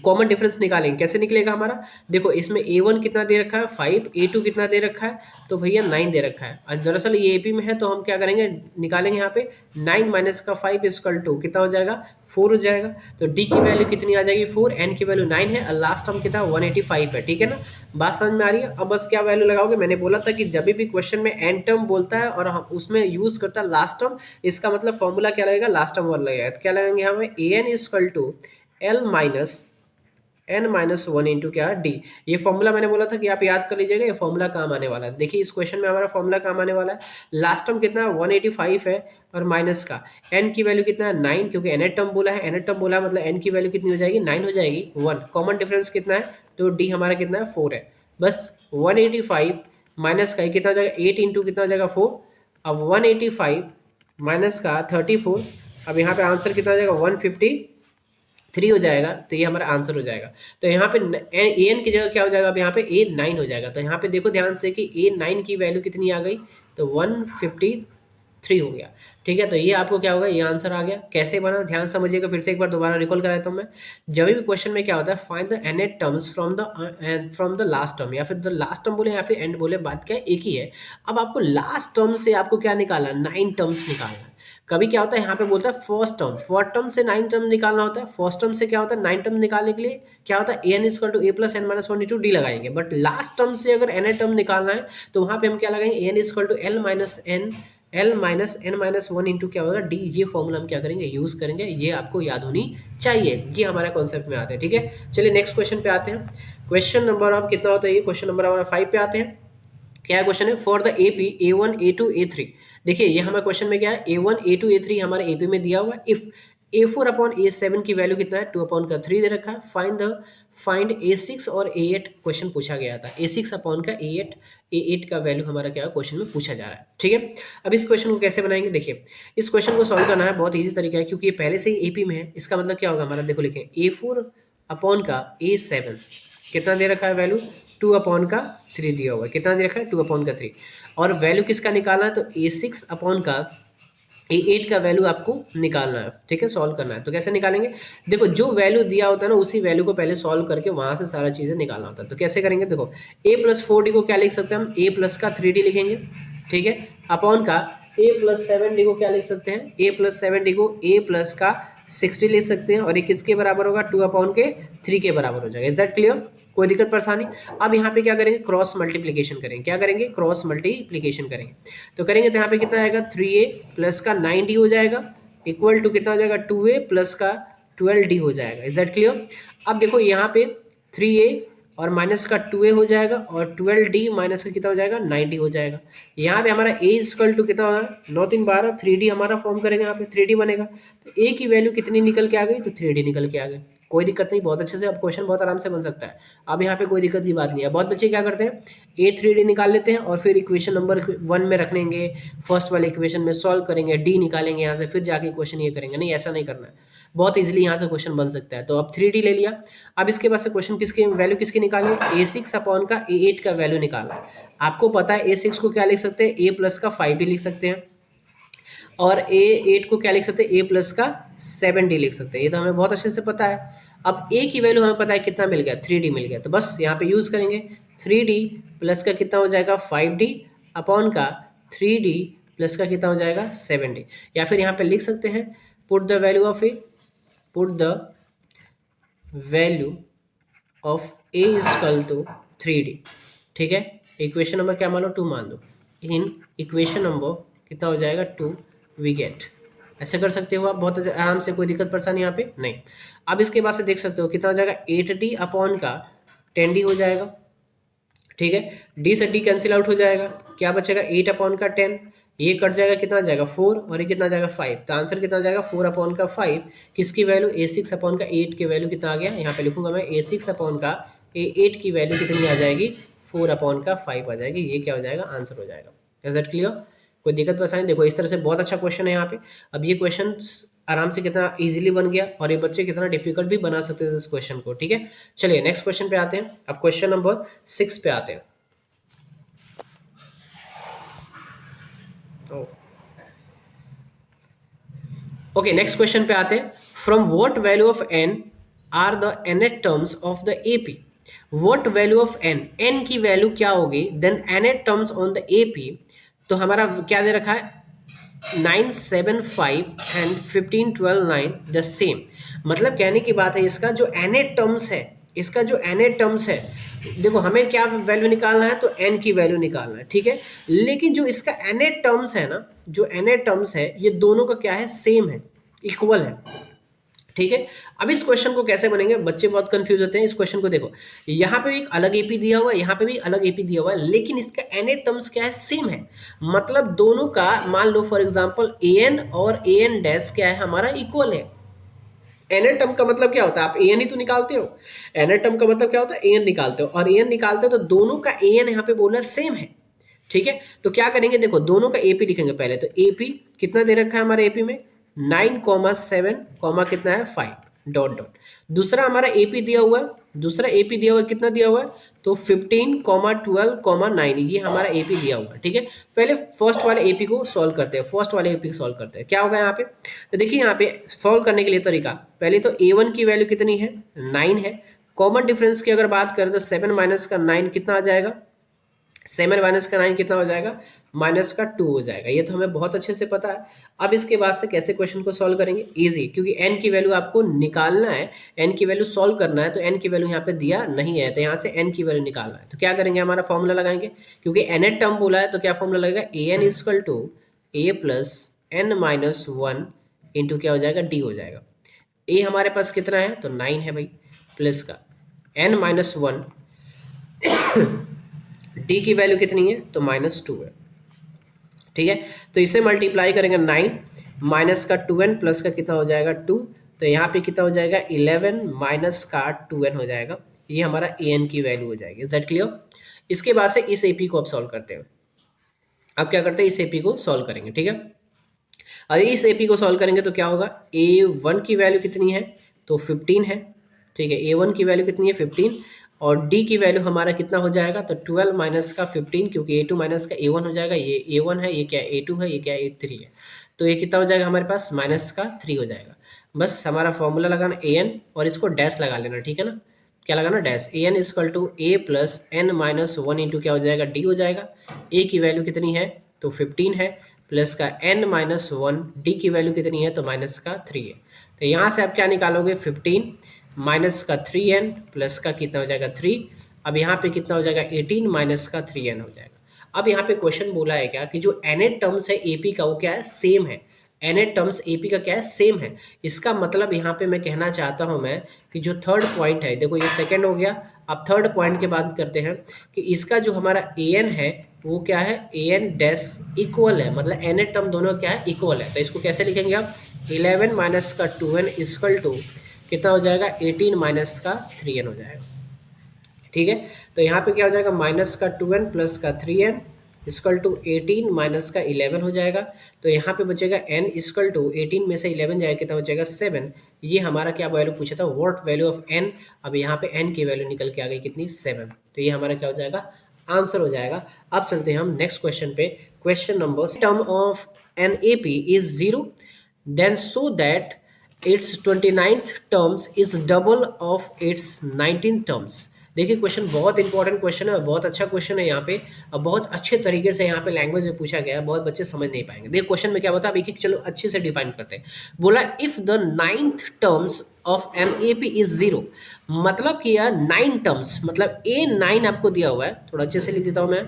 कॉमन डिफरेंस निकालेंगे। कैसे निकलेगा हमारा, देखो इसमें a1 कितना दे रखा है 5, a2 कितना दे रखा है तो भैया 9 दे रखा है। और दरअसल ये एपी में है तो हम क्या करेंगे, निकालेंगे यहाँ पे 9 माइनस का 5 इक्वल टू कितना हो जाएगा 4 हो जाएगा। तो d की वैल्यू कितनी आ जाएगी 4, n की वैल्यू 9 है, और लास्ट टर्म कितना 185 है, ठीक है ना। बात समझ में आ रही है। अब बस क्या वैल्यू लगाओगे, मैंने बोला था कि जब भी क्वेश्चन में एन टर्म बोलता है और हम उसमें यूज करता है लास्ट टर्म, इसका मतलब फॉर्मूला क्या लगेगा, लास्ट टर्म वन लगेगा। तो क्या लगाएंगे हमें an equal to L minus n minus one into क्या डी। ये फॉर्मूला मैंने बोला था कि आप याद कर लीजिएगा, ये फॉर्मूला काम आने वाला है। देखिए इस क्वेश्चन में हमारा फॉर्मूला काम आने वाला है। लास्ट टर्म कितना है 185 है, और माइनस का n की वैल्यू कितना है 9, क्योंकि nth टर्म बोला है, nth टर्म बोला है मतलब n की वैल्यू कितनी हो जाएगी 9 हो जाएगी 1। कॉमन डिफरेंस कितना है तो d हमारा कितना है 4 है। बस 185 माइनस का कितना हो जाएगा 8 इंटू कितना हो जाएगा 4। अब 185 माइनस का 34, अब यहाँ पे आंसर कितना हो जाएगा 153 हो जाएगा। तो ये हमारा आंसर हो जाएगा। तो यहाँ पे ए एन की जगह क्या हो जाएगा, अब यहाँ पे A9 हो जाएगा। तो यहाँ पे देखो ध्यान से कि A9 की वैल्यू कितनी आ गई तो 153 हो गया, ठीक है। तो ये आपको क्या होगा, ये आंसर आ गया। कैसे बना ध्यान समझिएगा, फिर से एक बार दोबारा रिकॉल कराया तो मैं, जब भी क्वेश्चन में क्या होता है find the nth terms from the last term, या फिर द लास्ट टर्म बोले या फिर एंड बोले, बात क्या है एक ही है। अब आपको लास्ट टर्म से आपको क्या निकालना, 9 टर्म्स निकालना है। कभी क्या होता है यहाँ पे बोलता है फर्स्ट टर्म से 9 टर्म निकालना होता है। फर्स्ट टर्म से क्या होता है 9 टर्म निकालने के लिए क्या होता है an equal to a plus N minus one into D लगाएंगे। बट लास्ट टर्म से अगर n टर्म निकालना है तो वहाँ पे हम क्या लगाएंगे n equal to L minus N minus one into क्या होगा डी। ये फॉर्मूला हम क्या करेंगे, यूज करेंगे। ये आपको याद होनी चाहिए, ये हमारा कॉन्सेप्ट में आते हैं, ठीक है। चलिए नेक्स्ट क्वेश्चन पे आते हैं। क्वेश्चन नंबर अब कितना होता है, ये क्वेश्चन नंबर हमारा 5 पे आते हैं। क्या क्वेश्चन है, for the AP A1 A2 A3। देखिए ये हमारे क्वेश्चन में क्या है, A1 A2 A3 हमारे एपी में दिया हुआ है। इफ A4 अपॉन A7 की वैल्यू कितना है 2 अपॉन का 3 दे रखा है। फाइंड A6 और A8 क्वेश्चन पूछा गया था। A6 अपॉन का A8 का वैल्यू हमारा क्या है क्वेश्चन में पूछा जा रहा है, ठीक है। अब इस क्वेश्चन को कैसे बनाएंगे, देखिए इस क्वेश्चन को सॉल्व करना है, बहुत ईजी तरीका है, क्योंकि ये पहले से ही एपी में है। इसका मतलब क्या होगा हमारा, देखो लिखें A4 अपॉन का A7 कितना दे रखा है वैल्यू 2 अपॉन का 3 दिया हुआ है। कितना दे रखा है 2 अपॉन का 3, और वैल्यू किसका निकालना है तो A6 अपॉन का A8 का वैल्यू आपको निकालना है, ठीक है, सॉल्व करना है। तो कैसे निकालेंगे, देखो जो वैल्यू दिया होता है ना उसी वैल्यू को पहले सॉल्व करके वहां से सारा चीज़ें निकालना होता है। तो कैसे करेंगे, देखो a प्लस 4d को क्या लिख सकते हैं हम, a प्लस का 3d लिखेंगे, ठीक है, अपॉन का a प्लस 7d को क्या लिख सकते हैं, a प्लस 7d को a प्लस का 60 लिख सकते हैं, और ये किसके बराबर होगा 2 अपॉन के 3 के बराबर हो जाएगा। इज दैट क्लियर, कोई दिक्कत परेशानी। अब यहाँ पे क्या करेंगे, क्रॉस मल्टीप्लीकेशन करेंगे। क्या करेंगे, क्रॉस मल्टीप्लीकेशन करेंगे। तो करेंगे तो यहाँ पे कितना आएगा 3a प्लस का 9d हो जाएगा, इक्वल टू कितना हो जाएगा 2a प्लस का 12d हो जाएगा। Is that clear. अब देखो यहाँ पे 3a और माइनस का 2a हो जाएगा, और 12d माइनस का कितना हो जाएगा 9d हो जाएगा। यहाँ पे हमारा a इक्वल टू कितना होगा 9 3 12, 3d हमारा फॉर्म करेंगे, यहाँ पे 3d बनेगा। तो a की वैल्यू कितनी निकल के आ गई, तो 3d निकल के आ गई। कोई दिक्कत नहीं, बहुत अच्छे से अब क्वेश्चन बहुत आराम से बन सकता है। अब यहाँ पे कोई दिक्कत की बात नहीं है। बहुत बच्चे क्या करते हैं A3D निकाल लेते हैं और फिर इक्वेशन नंबर 1 में रख लेंगे, फर्स्ट वाले इक्वेशन में सॉल्व करेंगे, डी निकालेंगे यहाँ से, फिर जाके क्वेश्चन ये करेंगे। नहीं, ऐसा नहीं करना है, बहुत इजीली यहाँ से क्वेश्चन बन सकता है। तो अब 3D ले लिया। अब इसके बाद से क्वेश्चन किसके वैल्यू किसकी निकालें, A6 अपॉन का A8 का वैल्यू निकालना है। आपको पता है A6 को क्या लिख सकते हैं, A प्लस का 5D लिख सकते हैं, और A8 को क्या लिख सकते हैं, A प्लस का 7D लिख सकते हैं। ये तो हमें बहुत अच्छे से पता है। अब A की वैल्यू हमें पता है कितना मिल गया, 3D मिल गया। तो बस यहाँ पे यूज़ करेंगे 3D प्लस का कितना हो जाएगा 5D अपॉन का 3D प्लस का कितना हो जाएगा 7D। या फिर यहाँ पे लिख सकते हैं put the value of A is equal to 3D, ठीक है। इक्वेशन नंबर क्या मान लो 2 मान लो। इन इक्वेशन नंबर कितना हो जाएगा 2 वी गेट। ऐसे कर सकते हो आप बहुत आराम से, कोई दिक्कत परेशानी यहाँ पे नहीं। अब इसके बाद से देख सकते हो कितना हो जाएगा 8D अपॉन का 10D हो जाएगा, ठीक है। D से D कैंसिल आउट हो जाएगा, क्या बचेगा 8 अपॉन का 10, ये कट जाएगा, कितना हो जाएगा 4, और ये कितना हो जाएगा 5। तो आंसर कितना हो जाएगा 4 अपॉन का 5। किसकी वैल्यू, A6 अपॉन का 8 की वैल्यू कितना आ गया, यहाँ पे लिखूंगा मैं A6 अपॉन का A8 की वैल्यू कितनी आ जाएगी 4/5 आ जाएगी। ये क्या हो जाएगा, आंसर हो जाएगा। Is that clear? कोई दिक्कत परेशानी? देखो इस तरह से बहुत अच्छा क्वेश्चन है यहाँ पे। अब ये क्वेश्चन आराम से कितना इजीली बन गया और ये बच्चे कितना डिफिकल्ट भी बना सकते हैं इस क्वेश्चन को। ठीक है, चलिए नेक्स्ट क्वेश्चन पे आते हैं। अब क्वेश्चन नंबर 6 पे आते हैं। ओके, नेक्स्ट क्वेश्चन पे आते हैं। From what value of N are the nth terms of the AP. What value of N, N की वैल्यू क्या होगी, then nth terms on the AP. तो हमारा क्या दे रखा है, 9, 7, 5 एंड 15, 12, 9 द सेम। मतलब कहने की बात है इसका जो nth टर्म्स है, इसका जो nth टर्म्स है, देखो हमें क्या वैल्यू निकालना है, तो n की वैल्यू निकालना है। ठीक है, लेकिन जो इसका nth टर्म्स है ना, जो nth टर्म्स है ये दोनों का क्या है, सेम है, इक्वल है। ठीक है, अब इस क्वेश्चन को कैसे बनेंगे, बच्चे बहुत कंफ्यूज होते हैं। इस क्वेश्चन को देखो, यहाँ पे एक अलग एपी दिया हुआ है, यहाँ पे भी अलग एपी दिया हुआ है, लेकिन इसका nth टर्म्स क्या है, सेम है। मतलब दोनों का, मान लो फॉर एग्जांपल an और an डैश क्या है, हमारा इक्वल है। nth टर्म का मतलब क्या होता है, आप an ही तो निकालते हो। nth टर्म का मतलब क्या होता है, an निकालते हो, और an निकालते हो तो दोनों का an यहाँ पे बोलना सेम है। ठीक है, तो क्या करेंगे, देखो दोनों का एपी लिखेंगे पहले। तो एपी कितना दे रखा है हमारे एपी में, 9, 7, कितना है 5 डॉट डॉट। दूसरा हमारा एपी दिया हुआ है, दूसरा एपी दिया हुआ है, कितना दिया हुआ है, तो 15, 12, 9 ये हमारा एपी दिया हुआ है। ठीक है, पहले फर्स्ट वाले एपी को सॉल्व करते हैं, फर्स्ट वाले एपी को सॉल्व करते हैं। क्या होगा यहाँ पे, तो देखिए यहाँ पे सॉल्व करने के लिए तरीका, पहले तो a1 की वैल्यू कितनी है, 9 है। कॉमन डिफरेंस की अगर बात करें तो 7 माइनस का 9 कितना आ जाएगा, 7 माइनस का 9 कितना हो जाएगा, माइनस का 2 हो जाएगा। ये तो हमें बहुत अच्छे से पता है। अब इसके बाद से कैसे क्वेश्चन को सॉल्व करेंगे, इजी, क्योंकि n की वैल्यू आपको निकालना है, n की वैल्यू सॉल्व करना है, तो n की वैल्यू यहाँ पे दिया नहीं है, तो यहाँ से n की वैल्यू निकालना है। तो क्या करेंगे, हमारा फॉर्मूला लगाएंगे, क्योंकि nth टर्म बोला है, तो क्या फॉर्मूला लगेगा, an equal to a plus n minus 1 into क्या हो जाएगा, d हो जाएगा। a हमारे पास कितना है, तो 9 है भाई, प्लस का n माइनस 1 डी की वैल्यू कितनी है, तो -2 है। ठीक है, तो इसे मल्टीप्लाई करेंगे 9 माइनस का 2n प्लस का कितना हो जाएगा 2, तो यहाँ पे कितना हो जाएगा 11 माइनस का 2n हो जाएगा। ये हमारा an की वैल्यू हो जाएगी। Is that clear? इसके बाद से इस एपी को अब सॉल्व करते हैं। अब क्या करते हैं, इस एपी को सॉल्व करेंगे। ठीक है, और इस एपी को सॉल्व करेंगे तो क्या होगा, a1 की वैल्यू कितनी है, तो 15 है। ठीक है, a1 की वैल्यू कितनी है, 15, और d की वैल्यू हमारा कितना हो जाएगा, तो 12 माइनस का 15, क्योंकि a2 माइनस का a1 हो जाएगा। ये a1 है, ये क्या a2 है, ये क्या a3 है, तो ये कितना हो जाएगा हमारे पास, माइनस का 3 हो जाएगा। बस हमारा फॉर्मूला लगाना an और इसको डैश लगा लेना। ठीक है ना, क्या लगाना, dash. an equal to a plus n minus 1 into क्या हो जाएगा, d हो जाएगा। a की वैल्यू कितनी है, तो 15 है, प्लस का n माइनस 1, डी की वैल्यू कितनी है, तो माइनस का 3 है। तो यहाँ से आप क्या निकालोगे, 15 माइनस का 3n प्लस का कितना हो जाएगा 3। अब यहाँ पे कितना हो जाएगा 18 माइनस का 3n हो जाएगा। अब यहाँ पे क्वेश्चन बोला है क्या, कि जो nth टर्म्स है एपी का वो क्या है, सेम है। nth टर्म्स एपी का क्या है, सेम है। इसका मतलब यहाँ पे मैं कहना चाहता हूँ मैं, कि जो थर्ड पॉइंट है, देखो ये सेकेंड हो गया, अब थर्ड पॉइंट के बाद करते हैं, कि इसका जो हमारा an है वो क्या है, an डैश इक्वल है, मतलब nth टर्म दोनों क्या है, इक्वल है। तो इसको कैसे लिखेंगे आप, 11 माइनस का 2n इक्वल टू कितना हो जाएगा, 18 माइनस का 3n हो जाएगा। ठीक है, तो यहाँ पे क्या हो जाएगा, माइनस का 2n प्लस का 3n इक्वल टू 18 माइनस का 11 हो जाएगा। तो यहाँ पे बचेगा n इक्वल टू 18 में से 11 जाएगा, कितना बचेगा 7। ये हमारा क्या वैल्यू पूछा था, व्हाट वैल्यू ऑफ n। अब यहाँ पे n की वैल्यू निकल के आ गई कितनी, 7। तो ये हमारा क्या हो जाएगा, आंसर हो जाएगा। अब चलते हैं हम नेक्स्ट क्वेश्चन पे। Question number, term of an AP is 0, then so that its 29th terms is double of its 19th terms। देखिए क्वेश्चन बहुत इंपॉर्टेंट क्वेश्चन है और बहुत अच्छा क्वेश्चन है यहाँ पे, और बहुत अच्छे तरीके से यहाँ पे लैंग्वेज में पूछा गया है, बहुत बच्चे समझ नहीं पाएंगे। देखिए क्वेश्चन में क्या बता, अब एक एक चलो अच्छे से डिफाइन करते हैं। बोला if the 9th terms of an AP is 0, मतलब कि यार 9 टर्म्स, मतलब A9 आपको दिया हुआ है, थोड़ा अच्छे से लिख देता हूँ मैं।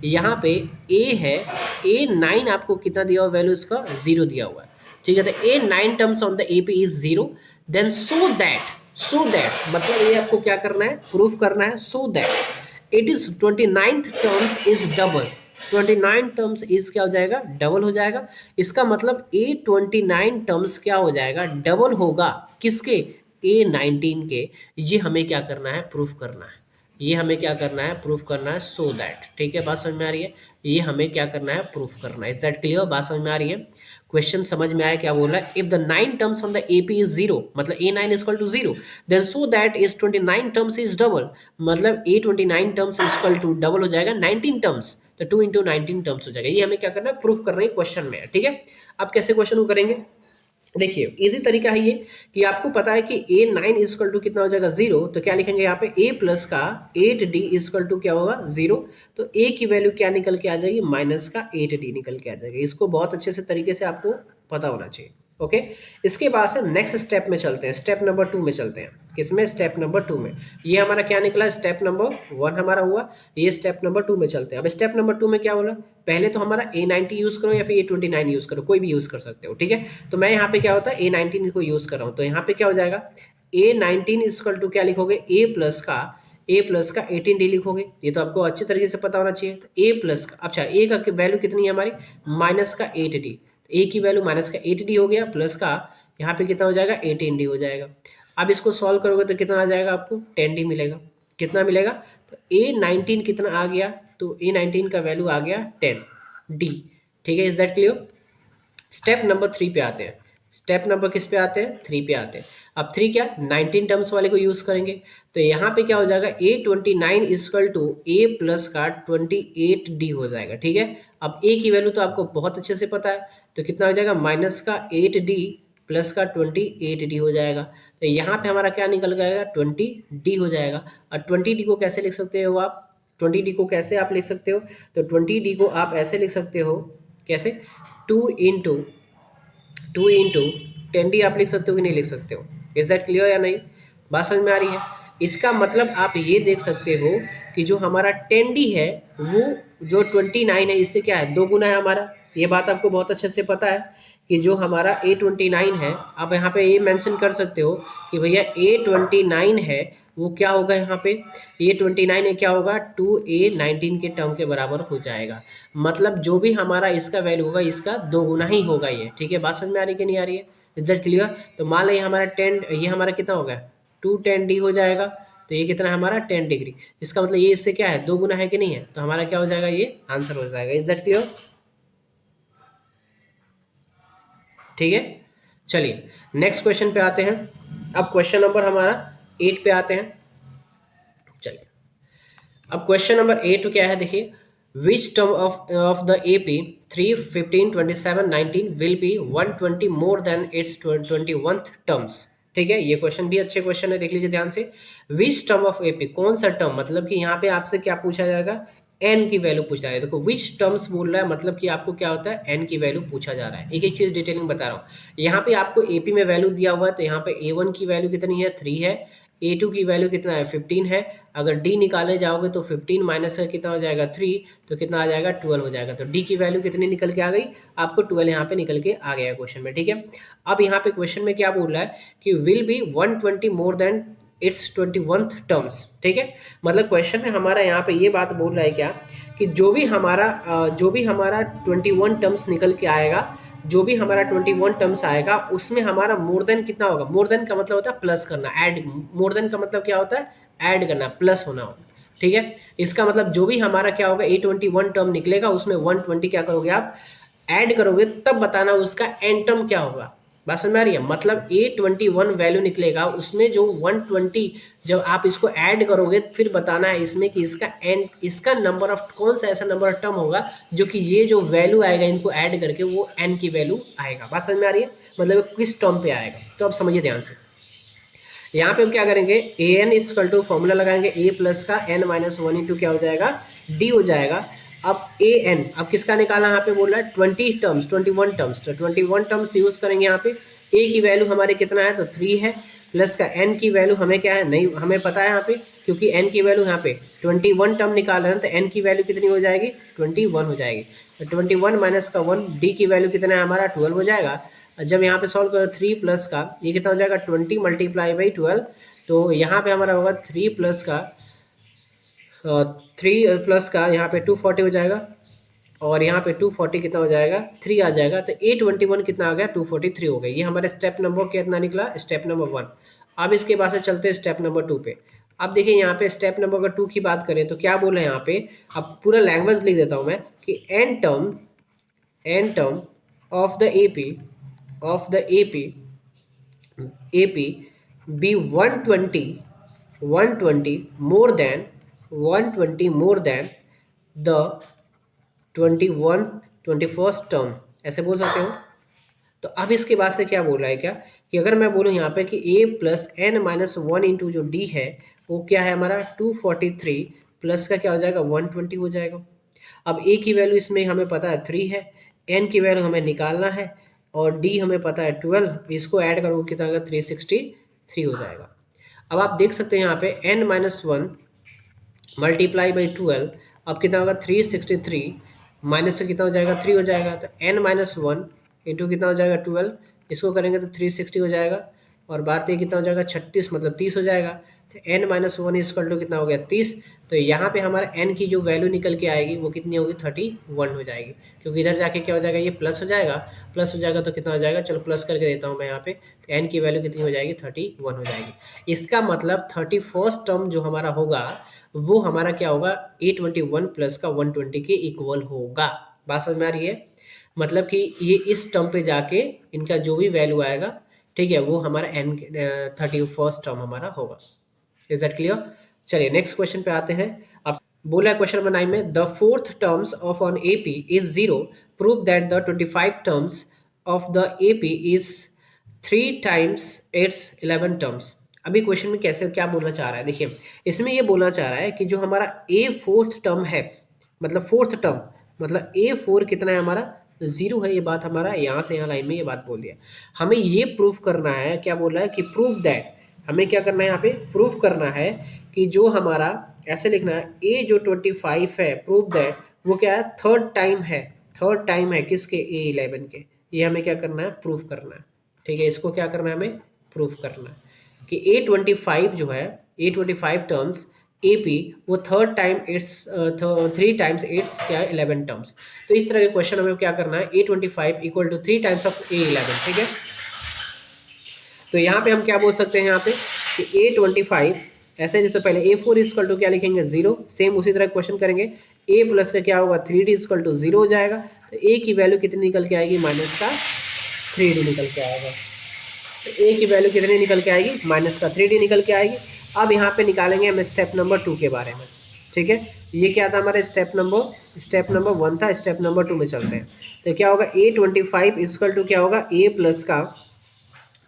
यहाँ पे A है, A9 आपको कितना दिया हुआ, वैल्यू इसका 0 दिया हुआ है। ठीक है, तो A9 terms on the AP is 0, then so that मतलब ये आपको क्या करना है, प्रूफ करना है, so that it is 29th terms is double. 29 terms is क्या हो जाएगा, डबल हो जाएगा। इसका मतलब A29 टर्म्स क्या हो जाएगा, डबल होगा, किसके, A19 के। ये हमें क्या करना है, प्रूफ करना है। ये हमें क्या करना है, प्रूफ करना है, सो दैट। ठीक है, बात समझ में आ रही है, ये हमें क्या करना है, प्रूफ करना है। इज दैट क्लियर, बात समझ में आ रही है, क्वेश्चन समझ में आया क्या बोल रहा है। If the 9 terms on the AP is 0, मतलब A9 is equal to 0, then so that is 29 terms is double, मतलब A29 terms is equal to double हो जाएगा 19 टर्म्स, तो 2 इंटू 19 टर्म्स हो जाएगा। ये हमें क्या करना है, प्रूफ करना है क्वेश्चन में। ठीक है, अब कैसे क्वेश्चन को करेंगे, देखिए इजी तरीका है ये कि आपको पता है कि A9 इजकल टू कितना हो जाएगा 0, तो क्या लिखेंगे यहाँ पे A प्लस का 8D इजकल टू क्या होगा 0, तो A की वैल्यू क्या निकल के आ जाएगी, माइनस का 8D निकल के आ जाएगा। इसको बहुत अच्छे से तरीके से आपको पता होना चाहिए। ओके, इसके बाद से नेक्स्ट स्टेप में चलते हैं, स्टेप नंबर 2 में चलते हैं। किसमें, स्टेप नंबर 2 में। ये हमारा क्या निकला, स्टेप नंबर 1 हमारा हुआ, ये स्टेप नंबर 2 में चलते हैं। अब स्टेप नंबर 2 में क्या बोला, पहले तो हमारा A90 यूज करो या फिर A29 यूज करो, कोई भी यूज कर सकते हो। ठीक है, तो मैं यहाँ पे क्या होता है A19 को यूज कर रहा हूँ, तो यहाँ पे क्या हो जाएगा, A19 इजकल टू क्या लिखोगे, A प्लस का 18D लिखोगे। ये तो आपको अच्छे तरीके से पता होना चाहिए। तो A प्लस का, अच्छा A का वैल्यू कितनी है हमारी, माइनस का 8D, तो A की वैल्यू माइनस का 8D हो गया, प्लस का यहाँ पे कितना हो जाएगा 18D हो जाएगा। अब इसको सॉल्व करोगे तो कितना आ जाएगा, आपको 10D मिलेगा। कितना मिलेगा, तो A19 कितना आ गया, तो A19 का वैल्यू आ गया 10D। ठीक है, is that clear. Step number 3 पे आते हैं, स्टेप नंबर किस पे आते हैं, 3 पे आते हैं। अब 3 क्या, 19 टर्म्स वाले को यूज़ करेंगे, तो यहाँ पे क्या हो जाएगा, A29 is equal to A plus का 28D हो जाएगा। ठीक है, अब A की वैल्यू तो आपको बहुत अच्छे से पता है, तो कितना हो जाएगा, माइनस का 8D प्लस का 28D हो जाएगा। तो यहाँ पे हमारा क्या निकल जाएगा, 20D हो जाएगा। और 20D को कैसे लिख सकते हो आप, 20D को कैसे आप लिख सकते हो, तो 20D को आप ऐसे लिख सकते हो, कैसे, 2 इंटू 10D आप लिख सकते हो कि नहीं लिख सकते हो। इज दैट क्लियर या नहीं, बात समझ में आ रही है। इसका मतलब आप ये देख सकते हो कि जो हमारा 10D है वो जो 29 है इससे क्या है, 2 गुना है हमारा। ये बात आपको बहुत अच्छे से पता है कि जो हमारा A29 है, आप यहाँ पे ये मेंशन कर सकते हो कि भैया A29 है वो क्या होगा, यहाँ पे A29 है क्या होगा, 2A19 के टर्म के बराबर हो जाएगा। मतलब जो भी हमारा इसका वैल्यू होगा इसका 2 गुना ही होगा ये। ठीक है, बात समझ में आ रही है कि नहीं आ रही है, इज दैट क्लियर। तो मान लें हमारा 10, ये हमारा कितना होगा, 210D हो जाएगा, तो ये कितना है हमारा 10 डिग्री। इसका मतलब ये इससे क्या है, 2 गुना है कि नहीं है, तो हमारा क्या हो जाएगा, ये आंसर हो जाएगा। इज दैट क्लियर, ठीक है। चलिए नेक्स्ट क्वेश्चन पे आते हैं। अब क्वेश्चन नंबर हमारा 8 पे आते हैं। चलिए अब क्वेश्चन नंबर 8 क्या है, देखिए, which term of the AP 3, 15, 27, 19 will be 120 more then it's 21th terms. ठीक है, ये क्वेश्चन भी अच्छे क्वेश्चन है, देख लीजिए ध्यान से। विच टर्म ऑफ AP, कौन सा टर्म, मतलब कि यहाँ पे आपसे क्या पूछा जाएगा, एन की वैल्यू पूछा है। देखो विच टर्म्स बोल रहा है, मतलब कि आपको क्या होता है, एन की वैल्यू पूछा जा रहा है। एक एक चीज डिटेलिंग बता रहा हूँ। यहाँ पे आपको AP में वैल्यू दिया हुआ है, तो यहाँ पे A1 की वैल्यू कितनी है, 3 है, A2 की वैल्यू कितना है, 15 है। अगर D निकाले जाओगे तो 15 माइनस का कितना हो जाएगा, 3, तो कितना आ जाएगा, 12 हो जाएगा। तो D की वैल्यू कितनी निकल के आ गई, आपको 12 यहाँ पे निकल के आ गया क्वेश्चन में। ठीक है, अब यहाँ पे क्वेश्चन में क्या बोल रहा है कि will be 120 more then it's 21th terms. ठीक है, मतलब क्वेश्चन में हमारा यहाँ पे ये बात बोल रहा है क्या, कि जो भी हमारा 21 टर्म्स निकल के आएगा, जो भी हमारा 21 टर्म्स आएगा उसमें हमारा मोर देन कितना होगा। मोर देन का मतलब होता है प्लस करना, ऐड। मोर देन का मतलब क्या होता है, ऐड करना, प्लस होना होगा। ठीक है, इसका मतलब जो भी हमारा क्या होगा, A21 टर्म निकलेगा उसमें 120 क्या करोगे आप, ऐड करोगे, तब बताना उसका एन टर्म क्या होगा। बात समझ में आ रही है, मतलब A21 वैल्यू निकलेगा उसमें जो 120 जब आप इसको ऐड करोगे फिर बताना है इसमें कि इसका एन, इसका नंबर ऑफ, कौन सा ऐसा नंबर ऑफ टर्म होगा जो कि ये जो वैल्यू आएगा इनको ऐड करके वो एन की वैल्यू आएगा। बात समझ में आ रही है, मतलब किस टर्म पे आएगा। तो अब समझिए ध्यान से, यहाँ पे हम क्या करेंगे, an इक्वल टू फॉर्मूला लगाएंगे, a प्लस का n माइनस 1 इंटू क्या हो जाएगा, d हो जाएगा। अब an, अब किसका निकालना, यहाँ पे बोल रहा है 21 टर्म्स, तो 21 टर्म्स यूज करेंगे। यहाँ पे a की वैल्यू हमारे कितना है, तो 3 है, प्लस का n की वैल्यू हमें क्या है, नहीं हमें पता है यहाँ पे, क्योंकि n की वैल्यू यहाँ पे 21 टर्म निकाल रहे हैं, तो n की वैल्यू कितनी हो जाएगी, 21 हो जाएगी। तो 21 माइनस का 1, d की वैल्यू कितना है हमारा, 12 हो जाएगा। जब यहाँ पे सॉल्व करो 3 प्लस का ये कितना हो जाएगा, 20 मल्टीप्लाई बाई 12, तो यहाँ पे हमारा होगा 3 प्लस का 3 प्लस का यहाँ पे 240 हो जाएगा, और यहाँ पे 240 कितना हो जाएगा, 3 आ जाएगा। तो A21 कितना आ गया, 243 हो गया। ये हमारे स्टेप नंबर कितना निकला, स्टेप नंबर 1। अब इसके बाद से चलते हैं स्टेप नंबर 2 पे। अब देखिए यहाँ पे स्टेप नंबर अगर 2 की बात करें तो क्या बोल रहे हैं यहाँ पे, अब पूरा लैंग्वेज लिख देता हूँ मैं कि N term of the AP be 120 more than the 21st term, ऐसे बोल सकते हो। तो अब इसके बाद से क्या बोल रहा है क्या, कि अगर मैं बोलूँ यहाँ पे कि a plus N minus one into जो d है वो क्या है हमारा 243 प्लस का क्या हो जाएगा 120 हो जाएगा। अब a की वैल्यू इसमें हमें पता है 3 है, n की वैल्यू हमें निकालना है और d हमें पता है 12, इसको ऐड करोगे कितना होगा 363 हो जाएगा। अब आप देख सकते हैं यहाँ पे n minus one multiply by 12, अब कितना होगा 363 माइनस से कितना हो जाएगा 3 हो जाएगा, तो n माइनस वन इंटू कितना हो जाएगा 12, इसको करेंगे तो 360 हो जाएगा और बात ये कितना हो जाएगा 36 मतलब 30 हो जाएगा। तो n minus one equal to कितना हो गया 30, तो यहाँ पे हमारा n की जो वैल्यू निकल के आएगी वो कितनी होगी 31 हो जाएगी, क्योंकि इधर जाके क्या हो जाएगा ये प्लस हो जाएगा तो कितना हो जाएगा, चलो प्लस करके देता हूँ मैं यहाँ पे, तो n की वैल्यू कितनी हो जाएगी 31 हो जाएगी। इसका मतलब 31st टर्म जो हमारा होगा वो हमारा क्या होगा A21 प्लस का 120 के इक्वल होगा। बात समझ में आ रही है, मतलब कि ये इस टर्म पे जाके इनका जो भी वैल्यू आएगा, ठीक है, वो हमारा n 31st टर्म हमारा होगा। Is that clear? चलिए नेक्स्ट क्वेश्चन पे आते हैं। अब बोला है क्वेश्चन नंबर 9 में the fourth terms of on AP is 0, prove that the 25 terms of the AP is 3 times it's 11 terms. अभी क्वेश्चन में कैसे क्या बोलना चाह रहा है, देखिए इसमें ये बोलना चाह रहा है कि जो हमारा ए फोर्थ टर्म है, मतलब फोर्थ टर्म मतलब A4 कितना है हमारा 0 है, ये बात हमारा यहाँ से यहाँ लाइन में ये बात बोल दिया। हमें ये प्रूफ करना है, क्या बोल रहा है कि प्रूफ दैट, हमें क्या करना है यहाँ पे प्रूफ करना है कि जो हमारा ऐसे लिखना है A जो 25 है, प्रूफ दैट वो क्या है थर्ड टाइम है किसके A11 के, ये हमें क्या करना है प्रूफ करना है। ठीक है, इसको क्या करना है हमें प्रूफ करना है कि A25 जो है A25 टर्म्स AP वो third time it's 3 times it's क्या है 11 टर्म्स। तो इस तरह के क्वेश्चन हमें क्या करना है A25 equal to 3 times of A11, ठीक है। तो यहाँ पे हम क्या बोल सकते हैं यहाँ पे कि A25 ऐसे जैसे पहले A4 इक्वल टू क्या लिखेंगे 0, सेम उसी तरह क्वेश्चन करेंगे A प्लस का क्या होगा 3D इक्वल टू 0 हो जाएगा, तो A की वैल्यू कितनी निकल के आएगी माइनस का 3D निकल के आएगा। तो A की वैल्यू कितनी निकल के आएगी माइनस का 3D निकल के आएगी। अब यहाँ पे निकालेंगे हम स्टेप नंबर 2 के बारे में, ठीक है। ये क्या था हमारे स्टेप नंबर 1 था, स्टेप नंबर 2 में चलते हैं। तो क्या होगा A25 इक्वल टू क्या होगा A प्लस का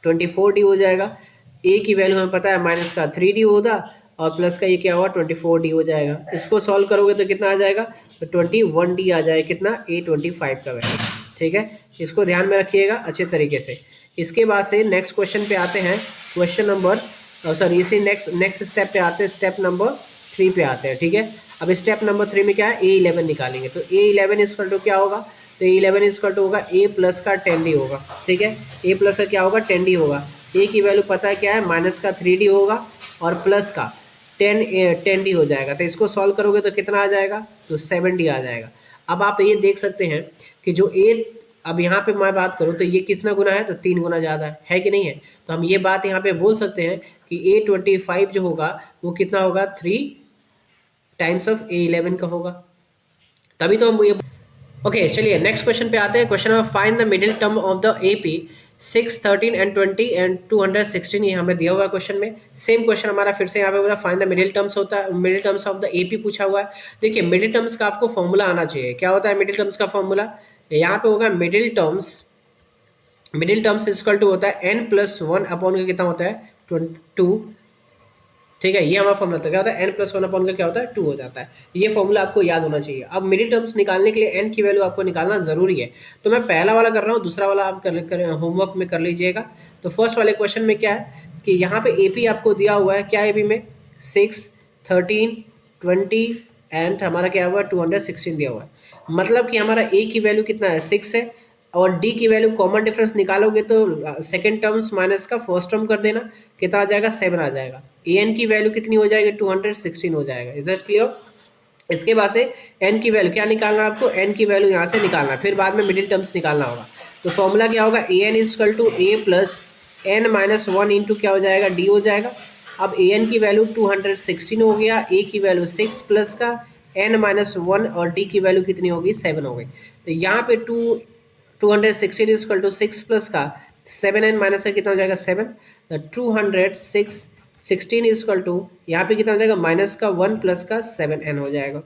24D हो जाएगा। A की वैल्यू हमें पता है माइनस का 3D होगा और प्लस का ये क्या होगा 24D हो जाएगा। इसको सॉल्व करोगे तो कितना आ जाएगा तो 21D आ जाएगा, कितना A25 का वैल्यू, ठीक है। इसको ध्यान में रखिएगा अच्छे तरीके से। इसके बाद से नेक्स्ट क्वेश्चन पे आते हैं, क्वेश्चन नंबर सॉरी इसी नेक्स्ट स्टेप पे आते हैं, स्टेप नंबर 3 पे आते हैं, ठीक है। अब स्टेप नंबर 3 में क्या है A11 निकालेंगे, तो A11 इक्वल टू क्या होगा, तो A11 इक्वल टू होगा A प्लस का 10D होगा, ठीक है। A प्लस का क्या होगा 10D होगा। A की वैल्यू पता है क्या है माइनस का 3D होगा और प्लस का 10D हो जाएगा। तो इसको सॉल्व करोगे तो कितना आ जाएगा तो 7D आ जाएगा। अब आप ये देख सकते हैं कि जो A, अब यहाँ पे मैं बात करूँ तो ये कितना गुना है तो 3 गुना ज़्यादा है कि नहीं है। तो हम ये बात यहाँ पे बोल सकते हैं कि A25 जो होगा वो कितना होगा 3 टाइम्स ऑफ A11 का होगा, तभी तो हम ये ओके। चलिए नेक्स्ट क्वेश्चन पे आते हैं। Question number find the middle term of the AP 6, 13 and 20 and 216, ये हमें दिया हुआ है क्वेश्चन में। सेम क्वेश्चन हमारा फिर से यहाँ पे बोला फाइंड द मिडिल टर्म्स होता है, middle terms of the AP पूछा हुआ है। देखिए मिडिल टर्म्स का आपको फॉर्मूला आना चाहिए। क्या होता है मिडिल टर्म्स का फॉर्मूला, यहाँ पे होगा मिडिल टर्म्स इक्वल टू होता है n+1 अपॉन का कितना होता है 2, ठीक है। ये हमारा फॉर्मूला था, क्या होता है n+1 अपॉन का क्या होता है 2 हो जाता है। ये फॉर्मूला आपको याद होना चाहिए। अब मिडिल टर्म्स निकालने के लिए n की वैल्यू आपको निकालना जरूरी है। तो मैं पहला वाला कर रहा हूँ, दूसरा वाला आप होमवर्क में कर लीजिएगा। तो फर्स्ट वाले क्वेश्चन में क्या है कि यहाँ पे AP आपको दिया हुआ है, क्या AP में 6, 13, 20 एंड हमारा क्या हुआ 216 दिया हुआ है। मतलब कि हमारा A की वैल्यू कितना है 6 है और D की वैल्यू कॉमन डिफरेंस निकालोगे तो सेकंड टर्म्स माइनस का फर्स्ट टर्म कर देना, कितना आ जाएगा 7 आ जाएगा। AN की वैल्यू कितनी हो जाएगी 216 हो जाएगा। Is that clear? इसके बाद से N की वैल्यू क्या निकालना आपको, N की वैल्यू यहाँ से निकालना, फिर बाद में मिडिल टर्म्स निकालना होगा। तो फॉर्मूला क्या होगा AN equal to A plus N-1 into क्या हो जाएगा D हो जाएगा। अब ए एन की वैल्यू 216 हो गया, ए की वैल्यू 6 प्लस का n-1 और डी की वैल्यू कितनी होगी 7 हो गई। तो यहाँ पे 216 इक्वल टू 6 प्लस का 7n माइनस का कितना हो जाएगा 7। तो 216 इक्वल टू यहाँ पे कितना हो जाएगा माइनस का 1 प्लस का 7n हो जाएगा।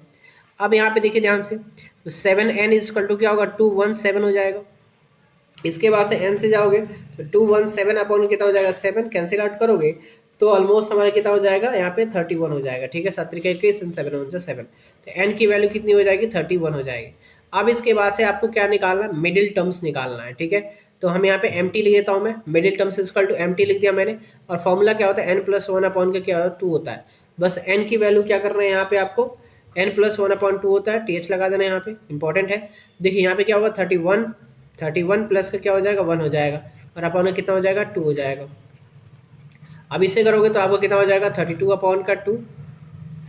अब यहाँ पे देखिए ध्यान से, तो 7n इक्वल टू क्या होगा 217 हो जाएगा। इसके बाद से n से जाओगे तो 217 अपॉन कितना हो जाएगा 7, कैंसिल आउट करोगे तो ऑलमोस्ट हमारा कितना हो जाएगा यहाँ पे 31 हो जाएगा। ठीक है, 7 के 21 एंड 7 वन 7, तो n की वैल्यू कितनी हो जाएगी 31 हो जाएगी। अब इसके बाद से आपको क्या निकालना है, मिडिल टर्म्स निकालना है। ठीक है, तो हम यहाँ पे एम टी लिख देता हूँ मैं, middle terms equal to M T लिख दिया मैंने, और फॉर्मूला क्या होता है n+1 अपॉन का क्या होता है 2 होता है। बस n की वैल्यू क्या करना है यहाँ पे आपको, n+1 अपॉन 2 होता है, th लगा देना यहाँ पे, इंपॉर्टेंट है। देखिए यहाँ पे क्या होगा 31 प्लस का क्या हो जाएगा 1 हो जाएगा, और अपॉन का कितना हो जाएगा 2 हो जाएगा। अब इससे करोगे तो आपको कितना हो जाएगा 32 अपॉन का 2,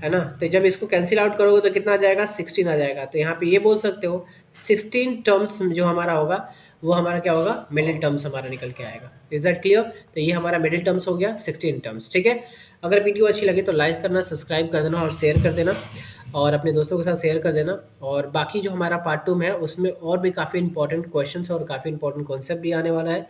है ना। तो जब इसको कैंसिल आउट करोगे तो कितना आ जाएगा 16 आ जाएगा। तो यहाँ पे ये बोल सकते हो 16 टर्म्स जो हमारा होगा वो हमारा क्या होगा मिडिल टर्म्स हमारा निकल के आएगा। Is that clear? तो ये हमारा मिडिल टर्म्स हो गया 16 टर्म्स। ठीक है, अगर वीडियो अच्छी लगे तो लाइक करना, सब्सक्राइब कर देना और शेयर कर देना, और अपने दोस्तों के साथ शेयर कर देना। और बाकी जो हमारा पार्ट 2 में है उसमें और भी काफ़ी इंपॉर्टेंट क्वेश्चंस और काफ़ी इंपॉर्टेंट कॉन्सेप्ट भी आने वाला है।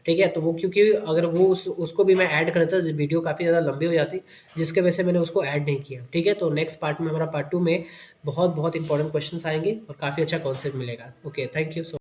ठीक है, तो वो क्योंकि अगर वो उसको भी मैं ऐड करता तो वीडियो काफ़ी ज़्यादा लंबी हो जाती, जिसके वजह से मैंने उसको ऐड नहीं किया। ठीक है, तो नेक्स्ट पार्ट में हमारा पार्ट 2 में बहुत बहुत इंपॉर्टेंट क्वेश्चंस आएंगे और काफ़ी अच्छा कॉन्सेप्ट मिलेगा। Okay, thank you so